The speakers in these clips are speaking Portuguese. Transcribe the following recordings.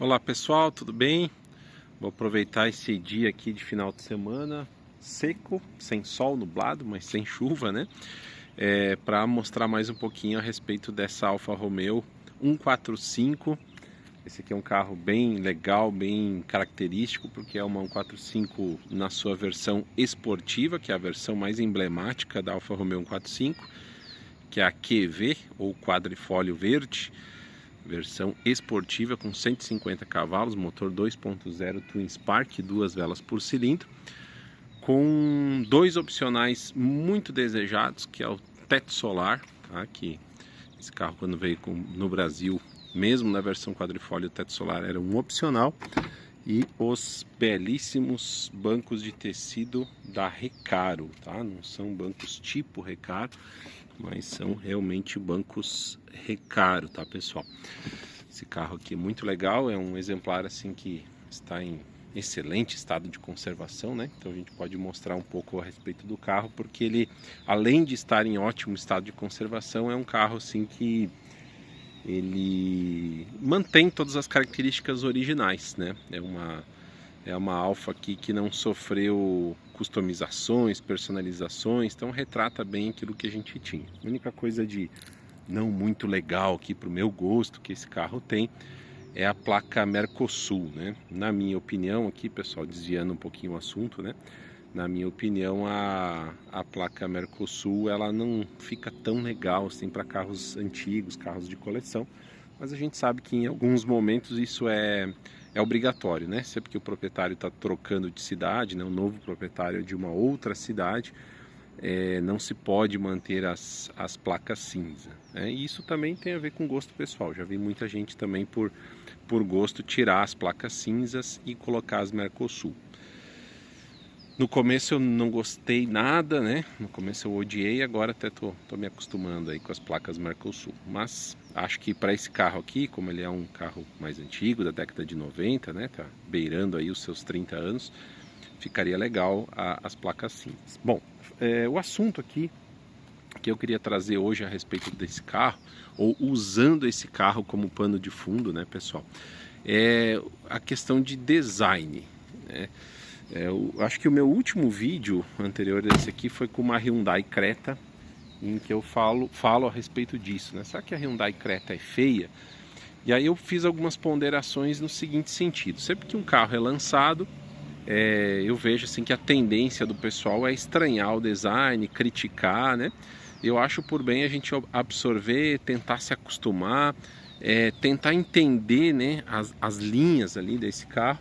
Olá pessoal, tudo bem? Vou aproveitar esse dia aqui de final de semana seco, sem sol, nublado, mas sem chuva, né? Para mostrar mais um pouquinho a respeito dessa Alfa Romeo 145. Esse aqui é um carro bem legal, bem característico, porque é uma 145 na sua versão esportiva, que é a versão mais emblemática da Alfa Romeo 145, que é a QV, ou quadrifólio verde. Versão esportiva com 150 cavalos, motor 2.0 Twin Spark, 2 velas por cilindro, com dois opcionais muito desejados, que é o teto solar, tá? Que esse carro, quando veio no Brasil, mesmo na versão quadrifólio, o teto solar era um opcional, e os belíssimos bancos de tecido da Recaro, tá? Não são bancos tipo Recaro, mas são realmente bancos Recaro, tá, pessoal? Esse carro aqui é muito legal, é um exemplar assim que está em excelente estado de conservação, né? Então a gente pode mostrar um pouco a respeito do carro, porque ele, além de estar em ótimo estado de conservação, é um carro assim que ele mantém todas as características originais, né? É uma Alfa aqui que não sofreu customizações, personalizações, então retrata bem aquilo que a gente tinha. A única coisa de não muito legal aqui para o meu gosto que esse carro tem é a placa Mercosul, né? Na minha opinião aqui, pessoal, desviando um pouquinho o assunto, né? Na minha opinião, a placa Mercosul ela não fica tão legal assim para carros antigos, carros de coleção, mas a gente sabe que em alguns momentos isso é obrigatório, né? Sempre que o proprietário está trocando de cidade, né? O novo proprietário de uma outra cidade, não se pode manter as placas cinza, né? E isso também tem a ver com gosto pessoal. Já vi muita gente também por gosto tirar as placas cinzas e colocar as Mercosul. No começo eu não gostei nada, né? No começo eu odiei, agora até tô me acostumando aí com as placas Mercosul. Mas acho que para esse carro aqui, como ele é um carro mais antigo, da década de 90, né? Tá beirando aí os seus 30 anos, ficaria legal as placas cinzas. Bom, o assunto aqui que eu queria trazer hoje a respeito desse carro, ou usando esse carro como pano de fundo, né, pessoal? É a questão de design, né? Eu acho que o meu último vídeo anterior a esse aqui foi com uma Hyundai Creta, em que eu falo a respeito disso, né? Será que a Hyundai Creta é feia? E aí eu fiz algumas ponderações no seguinte sentido: sempre que um carro é lançado, eu vejo assim que a tendência do pessoal é estranhar o design, criticar, né? Eu acho por bem a gente absorver, tentar se acostumar, tentar entender, né, as linhas ali desse carro,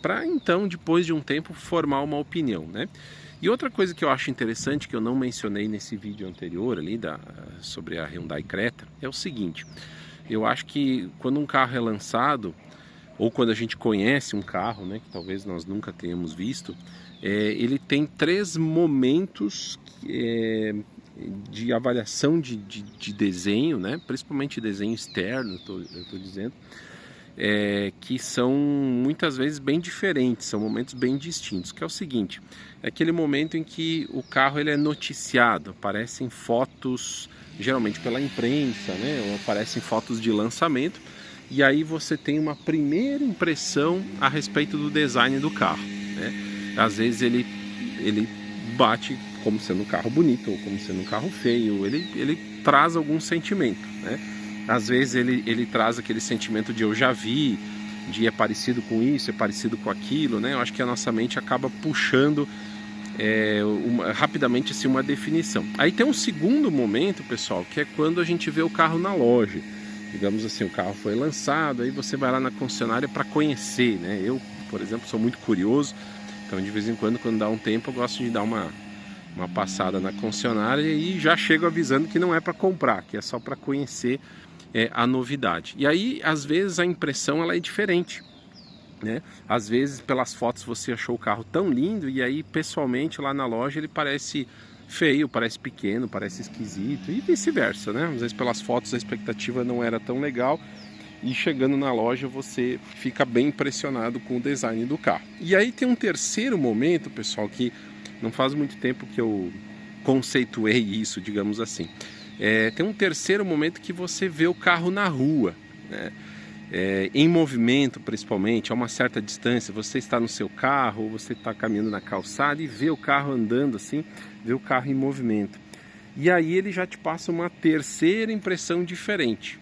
para então, depois de um tempo, formar uma opinião, né? E outra coisa que eu acho interessante, que eu não mencionei nesse vídeo anterior ali sobre a Hyundai Creta, é o seguinte: eu acho que quando um carro é lançado, ou quando a gente conhece um carro, né, que talvez nós nunca tenhamos visto, ele tem três momentos de avaliação de desenho, né, principalmente desenho externo, eu tô dizendo, que são muitas vezes bem diferentes, são momentos bem distintos, que é o seguinte: é aquele momento em que o carro ele é noticiado, aparecem fotos, geralmente pela imprensa, né, ou aparecem fotos de lançamento, e aí você tem uma primeira impressão a respeito do design do carro, né? Às vezes ele bate como sendo um carro bonito, ou como sendo um carro feio, ele traz algum sentimento, né? Às vezes ele traz aquele sentimento de eu já vi, de é parecido com isso, é parecido com aquilo, né? Eu acho que a nossa mente acaba puxando rapidamente assim, uma definição. Aí tem um segundo momento, pessoal, que é quando a gente vê o carro na loja. Digamos assim, o carro foi lançado, aí você vai lá na concessionária para conhecer, né? Eu, por exemplo, sou muito curioso, então de vez em quando dá um tempo, eu gosto de dar uma passada na concessionária e já chego avisando que não é para comprar, que é só para conhecer a novidade. E aí, às vezes, a impressão ela é diferente, né? Às vezes, pelas fotos, você achou o carro tão lindo e aí, pessoalmente, lá na loja, ele parece feio, parece pequeno, parece esquisito e vice-versa, né? Às vezes, pelas fotos, a expectativa não era tão legal e chegando na loja, você fica bem impressionado com o design do carro. E aí tem um terceiro momento, pessoal, que não faz muito tempo que eu conceituei isso, digamos assim. Tem um terceiro momento que você vê o carro na rua, né? em movimento principalmente, a uma certa distância, você está no seu carro, ou você está caminhando na calçada e vê o carro andando assim, vê o carro em movimento. E aí ele já te passa uma terceira impressão diferente.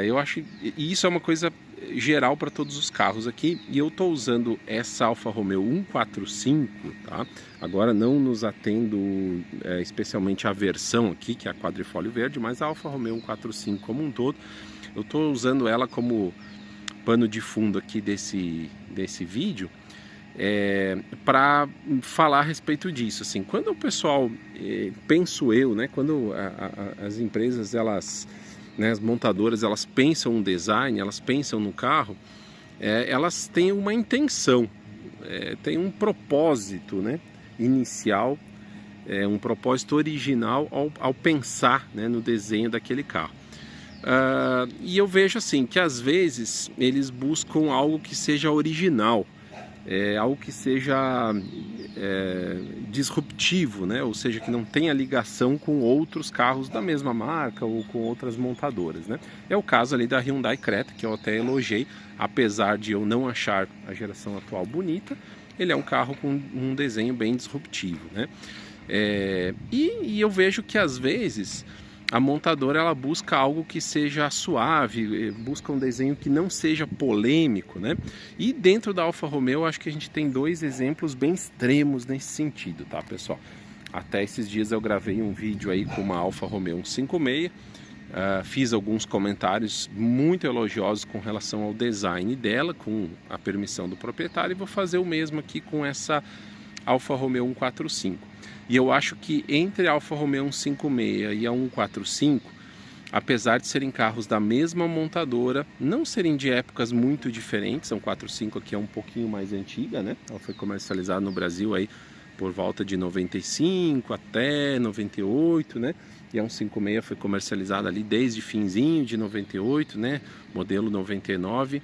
Eu acho, e isso é uma coisa geral para todos os carros aqui, e eu estou usando essa Alfa Romeo 145, tá? Agora não nos atendo especialmente a versão aqui, que é a quadrifólio verde, mas a Alfa Romeo 145 como um todo. Eu estou usando ela como pano de fundo aqui desse vídeo, para falar a respeito disso. Assim, quando o pessoal, penso eu, né, quando as empresas, elas, né, as montadoras, elas pensam um design, elas pensam no carro, elas têm uma intenção, têm um propósito, né, inicial, um propósito original ao pensar, né, no desenho daquele carro. E eu vejo assim que às vezes eles buscam algo que seja original, algo que seja disruptivo, né? Ou seja, que não tenha ligação com outros carros da mesma marca ou com outras montadoras, né? É o caso ali da Hyundai Creta, que eu até elogiei, apesar de eu não achar a geração atual bonita, ele é um carro com um desenho bem disruptivo, né? E eu vejo que às vezes a montadora, ela busca algo que seja suave, busca um desenho que não seja polêmico, né? E dentro da Alfa Romeo, acho que a gente tem dois exemplos bem extremos nesse sentido, tá, pessoal? Até esses dias eu gravei um vídeo aí com uma Alfa Romeo 156, fiz alguns comentários muito elogiosos com relação ao design dela, com a permissão do proprietário, e vou fazer o mesmo aqui com essa Alfa Romeo 145. E eu acho que entre a Alfa Romeo 156 e a 145, apesar de serem carros da mesma montadora, não serem de épocas muito diferentes, a 145 aqui é um pouquinho mais antiga, né? Ela foi comercializada no Brasil aí por volta de 95 até 98, né? E a 156 foi comercializada ali desde finzinho de 98, né? Modelo 99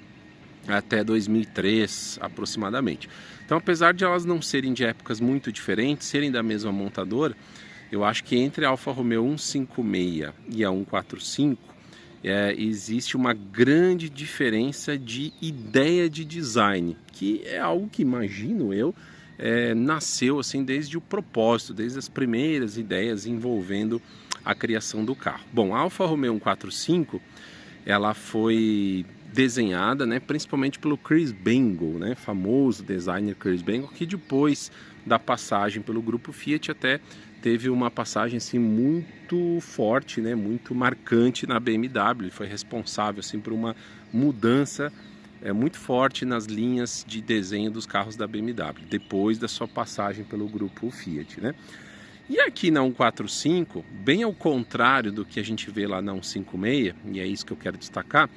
até 2003 aproximadamente. Então, apesar de elas não serem de épocas muito diferentes, serem da mesma montadora, eu acho que entre a Alfa Romeo 156 e a 145 existe uma grande diferença de ideia de design, que é algo que, imagino eu, nasceu assim desde o propósito, desde as primeiras ideias envolvendo a criação do carro. Bom, a Alfa Romeo 145, ela foi desenhada, né, principalmente pelo Chris Bangle, né, famoso designer Chris Bangle, que depois da passagem pelo grupo Fiat até teve uma passagem assim muito forte, né, muito marcante na BMW. Ele foi responsável assim por uma mudança muito forte nas linhas de desenho dos carros da BMW depois da sua passagem pelo grupo Fiat, né? E aqui na 145, bem ao contrário do que a gente vê lá na 156, e é isso que eu quero destacar,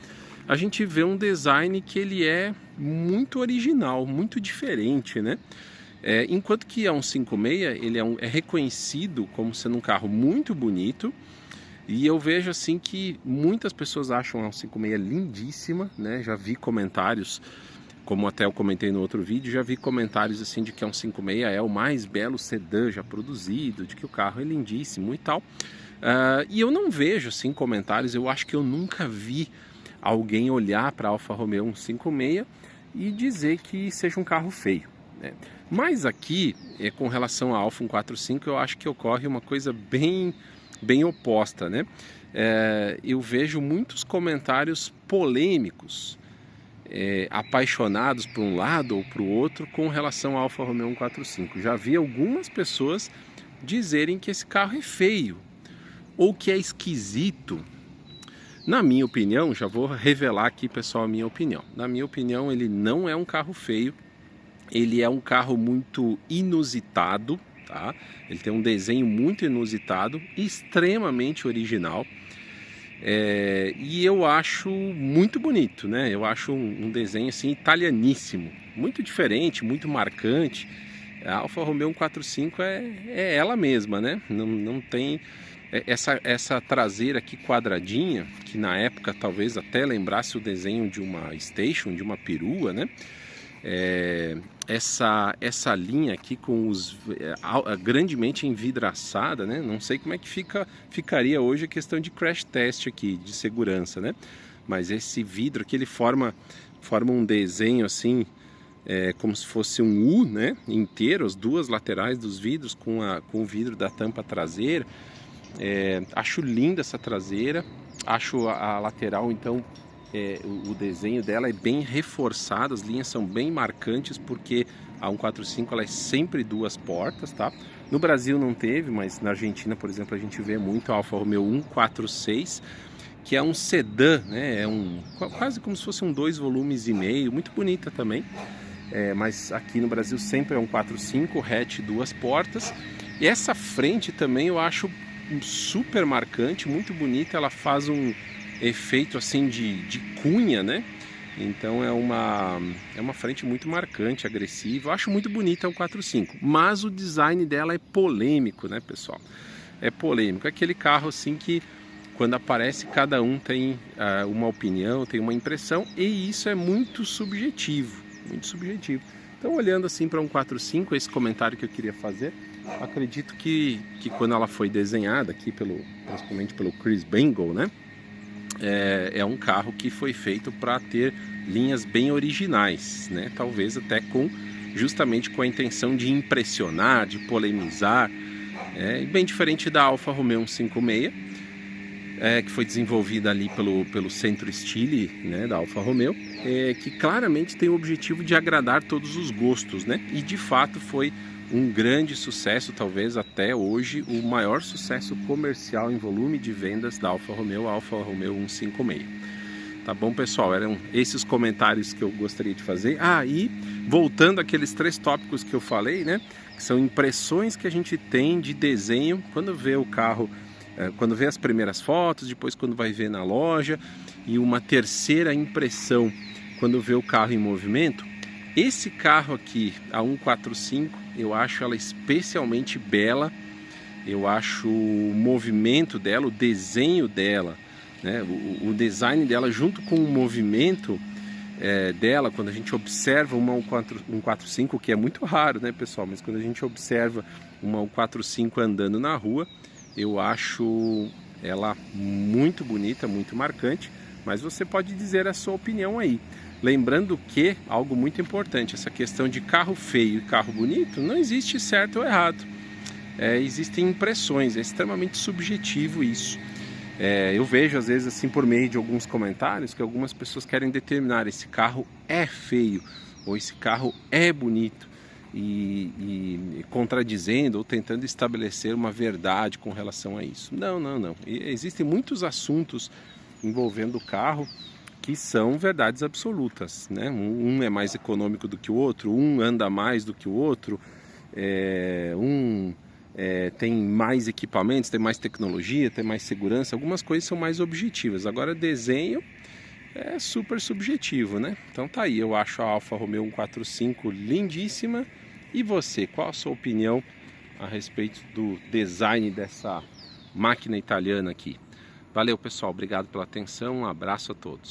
a gente vê um design que ele é muito original, muito diferente, né? Enquanto que a 156 ele é reconhecido como sendo um carro muito bonito, e eu vejo assim que muitas pessoas acham a 156 lindíssima, né? Já vi comentários, como até eu comentei no outro vídeo, já vi comentários assim de que a 156 é o mais belo sedã já produzido, de que o carro é lindíssimo e tal. E eu não vejo assim comentários, eu acho que eu nunca vi alguém olhar para a Alfa Romeo 156 e dizer que seja um carro feio, né? Mas aqui, com relação à Alfa 145, eu acho que ocorre uma coisa bem oposta, né? Eu vejo muitos comentários polêmicos, apaixonados por um lado ou para o outro com relação à Alfa Romeo 145. Já vi algumas pessoas dizerem que esse carro é feio ou que é esquisito. Na minha opinião, já vou revelar aqui, pessoal, a minha opinião. Na minha opinião, ele não é um carro feio, ele é um carro muito inusitado, tá? Ele tem um desenho muito inusitado, extremamente original. E eu acho muito bonito, né? Eu acho um desenho assim italianíssimo, muito diferente, muito marcante. A Alfa Romeo 145 é ela mesma, né? Não tem essa traseira aqui quadradinha, que na época talvez até lembrasse o desenho de uma station, de uma perua, né? Essa linha aqui com os grandemente envidraçada, né? Não sei como é que ficaria hoje a questão de crash test aqui, de segurança, né? mas esse vidro aqui ele forma um desenho assim, como se fosse um U, né, inteiro, as duas laterais dos vidros com o vidro da tampa traseira. Acho linda essa traseira, acho a lateral então, o desenho dela é bem reforçado, as linhas são bem marcantes porque a 145 ela é sempre duas portas, tá? No Brasil não teve, mas na Argentina, por exemplo, a gente vê muito a Alfa Romeo 146, que é um sedã, né? Quase como se fosse um 2,5 volumes, muito bonita também. Mas aqui no Brasil sempre é um 145, hatch duas portas. E essa frente também eu acho super marcante, muito bonita, ela faz um efeito assim de cunha, né? Então é uma frente muito marcante, agressiva. Eu acho muito bonita a 145, mas o design dela é polêmico, né, pessoal? É polêmico, é aquele carro assim que quando aparece cada um tem uma opinião, tem uma impressão, e isso é muito subjetivo, muito subjetivo. Então olhando assim para 145, esse comentário que eu queria fazer, acredito que quando ela foi desenhada aqui principalmente pelo Chris Bangle, né? É um carro que foi feito para ter linhas bem originais, né? Talvez até justamente com a intenção de impressionar, de polemizar, bem diferente da Alfa Romeo 156, que foi desenvolvida ali pelo Centro Stile, né, da Alfa Romeo, que claramente tem o objetivo de agradar todos os gostos, né? E de fato foi um grande sucesso, talvez até hoje o maior sucesso comercial em volume de vendas da Alfa Romeo, a Alfa Romeo 156. Tá bom, pessoal? Eram esses comentários que eu gostaria de fazer. E voltando àqueles 3 tópicos que eu falei, né? Que são impressões que a gente tem de desenho quando vê o carro, quando vê as primeiras fotos, depois quando vai ver na loja, e uma terceira impressão quando vê o carro em movimento. Esse carro aqui, a 145, eu acho ela especialmente bela. Eu acho o movimento dela, o desenho dela, né? O design dela junto com o movimento dela, quando a gente observa uma 145, que é muito raro, né, pessoal? Mas quando a gente observa uma 145 andando na rua, eu acho ela muito bonita, muito marcante. Mas você pode dizer a sua opinião aí. Lembrando que, algo muito importante, essa questão de carro feio e carro bonito, não existe certo ou errado. Existem impressões, é extremamente subjetivo isso. Eu vejo às vezes assim por meio de alguns comentários que algumas pessoas querem determinar esse carro é feio ou esse carro é bonito e contradizendo ou tentando estabelecer uma verdade com relação a isso. Não. Existem muitos assuntos envolvendo o carro que são verdades absolutas, né? Um é mais econômico do que o outro, um anda mais do que o outro, tem mais equipamentos, tem mais tecnologia, tem mais segurança, algumas coisas são mais objetivas. Agora desenho é super subjetivo, né? Então tá aí, eu acho a Alfa Romeo 145 lindíssima. E você, qual a sua opinião a respeito do design dessa máquina italiana aqui? Valeu, pessoal, obrigado pela atenção, um abraço a todos.